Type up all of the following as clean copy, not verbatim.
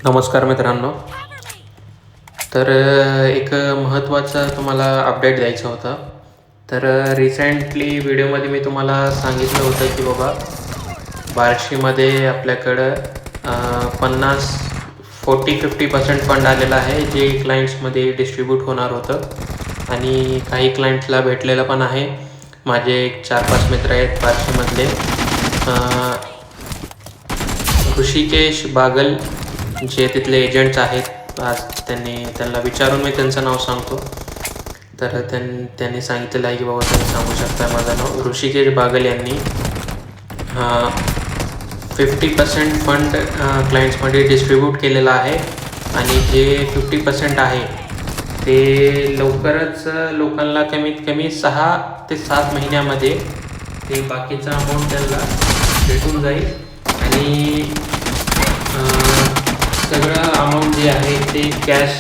नमस्कार मित्रांनो. एक महत्त्वाचा तुम्हाला अपडेट द्यायचा होता. रिसेंटली व्हिडिओमध्ये मी तुम्हाला सांगितलं होतं की बाबा बार्शीमध्ये आपल्याकडं 40-50% फंड आलेला आहे, जे क्लायंट्समध्ये डिस्ट्रीब्यूट होणार होतं आणि काही क्लायंट्सला भेटलेलं पण आहे. माझे एक 4-5 मित्र आहेत बार्शीमधले. ऋषिकेश बागल जे तिथले एजंट्स आहेत, आज त्यांना विचारून मी त्यांचं नाव सांगतो. त्यांनी सांगितलेलं आहे की बाबा तुम्ही सांगू शकता माझं नाव ऋषिकेश बागल यांनी 50% फंड क्लायंट्समध्ये डिस्ट्रीब्यूट केलेला आहे आणि जे 50% आहे ते लवकरच लोकांना कमीत कमी 6 ते 7 महिन्यामध्ये ते बाकीचा अमाऊंट त्यांना भेटून जाईल आणि सगळं अमाऊंट जे आहे ते कॅश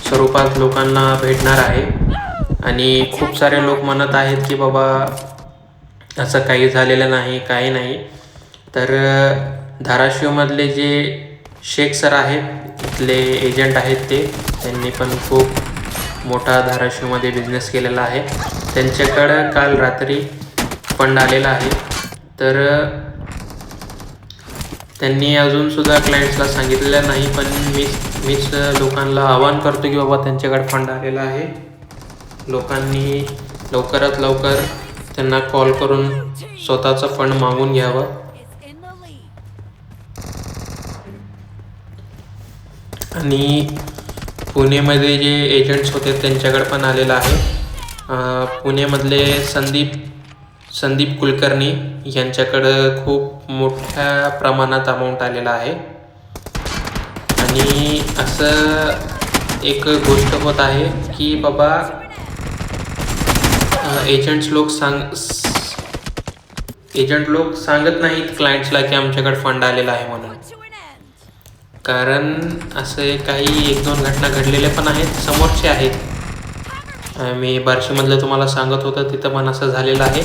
स्वरूपात लोकांना भेटणार आहे. आणि खूप सारे लोक म्हणत आहेत की बाबा असं काही झालेलं नाही, काही नाही. धाराशिवमधले जे शेख सर आहेत, इथले एजंट आहेत, त्यांनी पण खूप मोठा धाराशिवमध्ये बिझनेस केलेला आहे. त्यांच्याकडं काल रात्री फंड आलेला आहे. त्यांनी अजूनसुद्धा क्लायंट्सला सांगितलेलं नाही, पण मीच लोकांना आवाहन करतो की बाबा त्यांच्याकडे फंड आलेला आहे. लोकांनी लवकरात लवकर त्यांना कॉल करून स्वतःचा फंड मागून घ्यावा. आणि पुणेमध्ये जे एजंट्स होते त्यांच्याकडे पण आलेलं आहे. पुणेमधले संदीप कुलकर्णी यांच्याकडं खूप मोठ्या प्रमाणात अमाऊंट आलेला आहे. आणि असं एक गोष्ट होत आहे की बाबा एजंट लोक सांगत नाहीत क्लायंट्सला की आमच्याकडे फंड आलेला आहे म्हणून. कारण असे काही 1-2 घटना घडलेल्या पण आहेत, समोरचे आहेत. मी बार्शीमधलं तुम्हाला सांगत होतं, तिथं पण असं झालेलं आहे.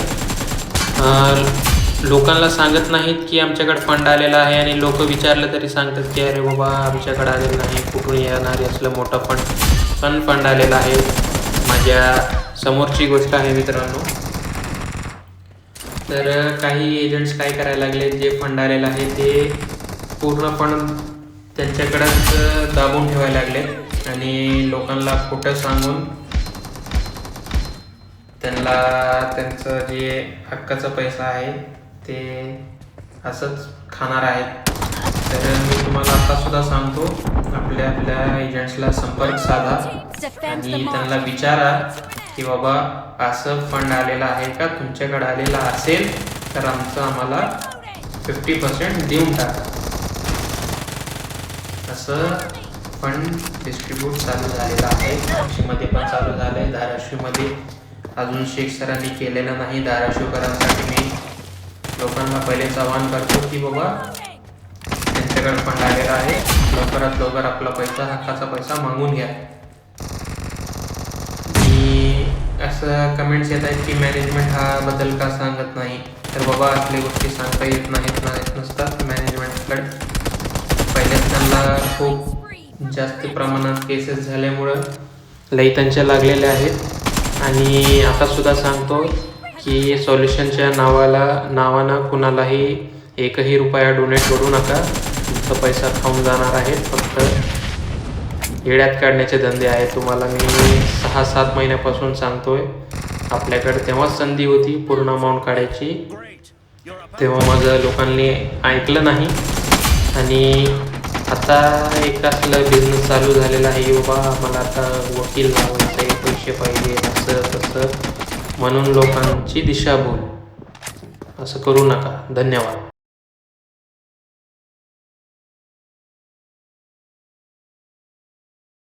लोकांना सांगत नाहीत की आमच्याकडे फंड आलेला आहे आणि लोक विचारलं तरी सांगतात की अरे बाबा आमच्याकडे आलेलं नाही, कुठून येणार असलं मोठं फंड आलेला आहे. माझ्या समोरची गोष्ट आहे मित्रांनो. काही एजंट्स काय करायला लागले, जे फंड आलेलं आहे ते पूर्ण फंड त्यांच्याकडंच दाबून ठेवायला लागले आणि लोकांना खोटं सांगून त्यांचं जे हक्काचा पैसा आहे ते असंच खाणार आहेत. मी तुम्हाला आत्तासुद्धा सांगतो, आपल्या एजंट्सला संपर्क साधा आणि त्यांना विचारा की बाबा असं फंड आलेला आहे का, तुमच्याकडे आलेला असेल तर आम्हाला 50% देऊन टाका. असं फंड डिस्ट्रीब्यूट चालू झालेलं आहे. बार्शीमध्ये पण चालू झालं आहे. धाराशिवमध्ये अजून शेख सरांनी केलेलं नाही. धाराशिवकरांसाठी मी लोकांना पहिलेच आवाहन करतो की बाबा त्यांच्याकडे फंड आलेला आहे, लवकरात लवकर आपला हक्काचा पैसा मागून घ्या. आणि असं कमेंट्स येत आहेत की मॅनेजमेंट हा बद्दल का सांगत नाही. तर बाबा असल्या गोष्टी सांगता येत नसतात मॅनेजमेंटकडे. पहिल्याच त्यांना खूप जास्त प्रमाणात केसेस झाल्यामुळं लई त्यांच्या लागलेल्या आहेत. आणि आतासुद्धा सांगतो की सॉल्युशनच्या नावानं कुणालाही 1ही रुपया डोनेट करू नका. तुमचा पैसा खाऊन जाणार आहे. फक्त येड्यात काढण्याचे धंदे आहेत. तुम्हाला मी 6-7 महिन्यापासून सांगतोय. आपल्याकडे तेव्हाच संधी होती पूर्ण अमाऊंट काढायची, तेव्हा माझं लोकांनी ऐकलं नाही. आणि आता एक असलं बिझनेस चालू झालेला आहे की बाबा मला आता वकील लावायचं आहे, पैसे पाहिजे, असं तसं म्हणून लोकांची दिशाभूल. असं करू नका. धन्यवाद.